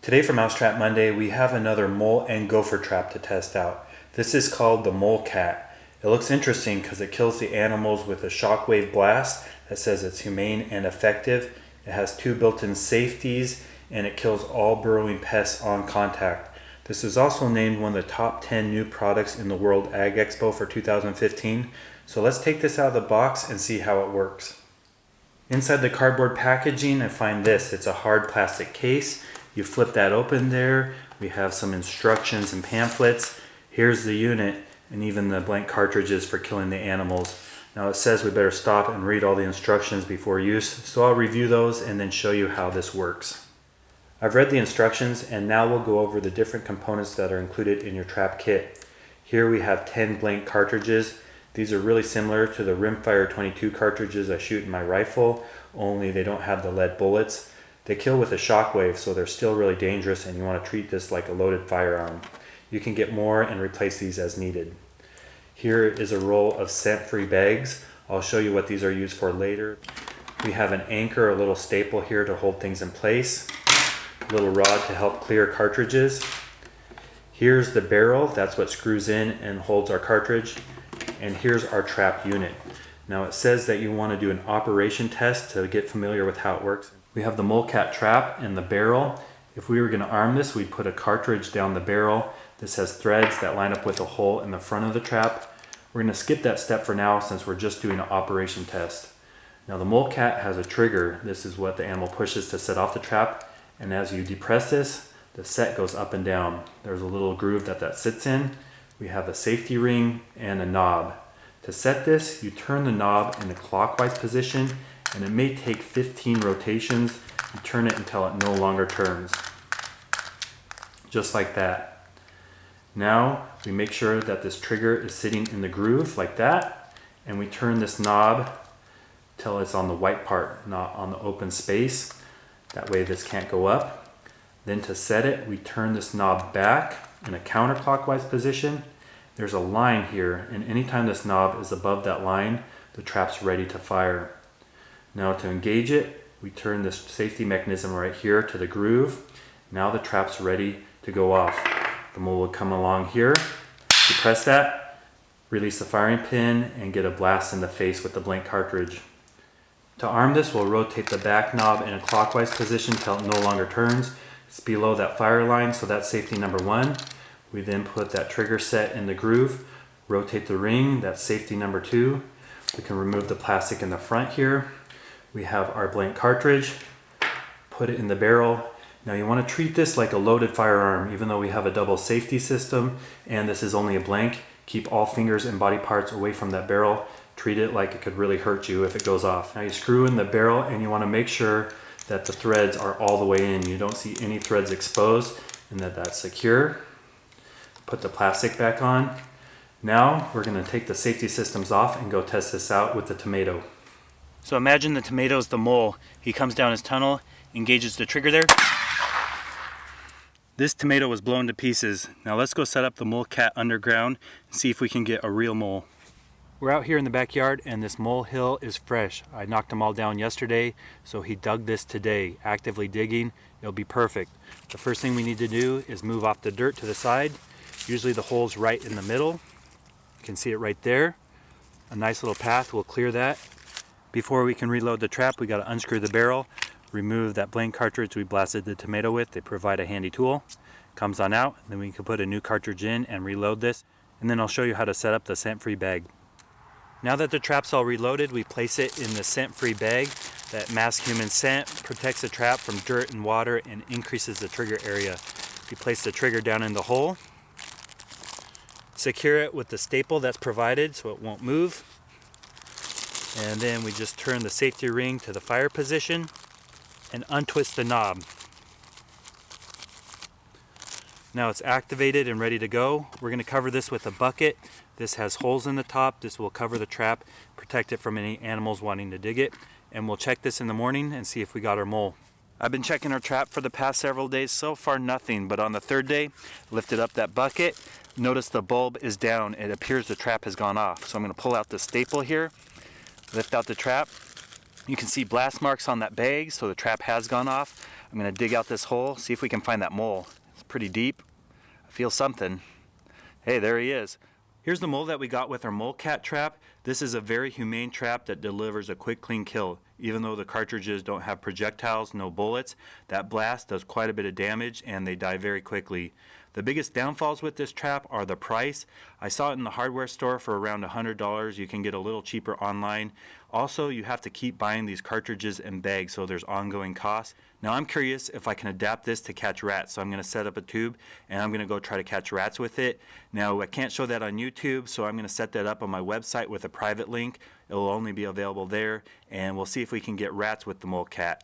Today for Mousetrap Monday, we have another mole and gopher trap to test out. This is called the Molecat. It looks interesting because it kills the animals with a shockwave blast that says it's humane and effective. It has 2 built-in safeties and it kills all burrowing pests on contact. This is also named one of the top 10 new products in the World Ag Expo for 2015. So let's take this out of the box and see how it works. Inside the cardboard packaging, I find this. It's a hard plastic case. You flip that open there. We have some instructions and pamphlets. Here's the unit and even the blank cartridges for killing the animals. Now it says we better stop and read all the instructions before use, so I'll review those and then show you how this works. I've read the instructions and now we'll go over the different components that are included in your trap kit. Here we have 10 blank cartridges. These are really similar to the Rimfire 22 cartridges I shoot in my rifle, only they don't have the lead bullets. They kill with a shockwave, so they're still really dangerous and you want to treat this like a loaded firearm. You can get more and replace these as needed. Here is a roll of scent-free bags. I'll show you what these are used for later. We have an anchor, a little staple here to hold things in place. A little rod to help clear cartridges. Here's the barrel, that's what screws in and holds our cartridge. And here's our trap unit. Now it says that you want to do an operation test to get familiar with how it works. We have the Molecat trap and the barrel. If we were going to arm this, we'd put a cartridge down the barrel. This has threads that line up with a hole in the front of the trap. We're going to skip that step for now since we're just doing an operation test. Now the Molecat has a trigger. This is what the animal pushes to set off the trap. And as you depress this, the set goes up and down. There's a little groove that sits in. We have a safety ring and a knob. To set this, you turn the knob in the clockwise position and it may take 15 rotations. You turn it until it no longer turns. Just like that. Now we make sure that this trigger is sitting in the groove like that, and we turn this knob till it's on the white part, not on the open space. That way this can't go up. Then to set it, we turn this knob back in a counterclockwise position. There's a line here, and anytime this knob is above that line, the trap's ready to fire. Now to engage it, we turn this safety mechanism right here to the groove. Now the trap's ready to go off. The mole will come along here, you press that, release the firing pin, and get a blast in the face with the blank cartridge. To arm this, we'll rotate the back knob in a clockwise position till it no longer turns. It's below that fire line, so that's safety number 1. We then put that trigger set in the groove, rotate the ring, that's safety number 2. We can remove the plastic in the front here. We have our blank cartridge, put it in the barrel. Now you want to treat this like a loaded firearm, even though we have a double safety system and this is only a blank. Keep all fingers and body parts away from that barrel. Treat it like it could really hurt you if it goes off. Now you screw in the barrel and you want to make sure that the threads are all the way in. You don't see any threads exposed and that's secure. Put the plastic back on. Now we're going to take the safety systems off and go test this out with the tomato. So imagine the tomato's the mole. He comes down his tunnel, engages the trigger there. This tomato was blown to pieces. Now let's go set up the Molecat underground and see if we can get a real mole. We're out here in the backyard and this molehill is fresh. I knocked them all down yesterday, so he dug this today, actively digging. It'll be perfect. The first thing we need to do is move off the dirt to the side. Usually the hole's right in the middle. You can see it right there. A nice little path will clear that. Before we can reload the trap, we got to unscrew the barrel, remove that blank cartridge we blasted the tomato with. They provide a handy tool. Comes on out, then we can put a new cartridge in and reload this. And then I'll show you how to set up the scent-free bag. Now that the trap's all reloaded, we place it in the scent-free bag. That masks human scent, protects the trap from dirt and water, and increases the trigger area. We place the trigger down in the hole. Secure it with the staple that's provided so it won't move. And then we just turn the safety ring to the fire position and untwist the knob. Now it's activated and ready to go. We're going to cover this with a bucket. This has holes in the top. This will cover the trap, protect it from any animals wanting to dig it. And we'll check this in the morning and see if we got our mole. I've been checking our trap for the past several days. So far nothing, but on the 3rd day, lifted up that bucket. Notice the bulb is down. It appears the trap has gone off. So I'm going to pull out the staple here. Lift out the trap. You can see blast marks on that bag, so the trap has gone off. I'm gonna dig out this hole, see if we can find that mole. It's pretty deep. I feel something. Hey, there he is. Here's the mole that we got with our Molecat trap. This is a very humane trap that delivers a quick, clean kill. Even though the cartridges don't have projectiles, no bullets, that blast does quite a bit of damage and they die very quickly. The biggest downfalls with this trap are the price. I saw it in the hardware store for around $100. You can get a little cheaper online. Also, you have to keep buying these cartridges in bags, so there's ongoing costs. Now I'm curious if I can adapt this to catch rats, so I'm going to set up a tube and I'm going to go try to catch rats with it. Now I can't show that on YouTube, so I'm going to set that up on my website with a private link. It will only be available there, and we'll see if we can get rats with the Molecat.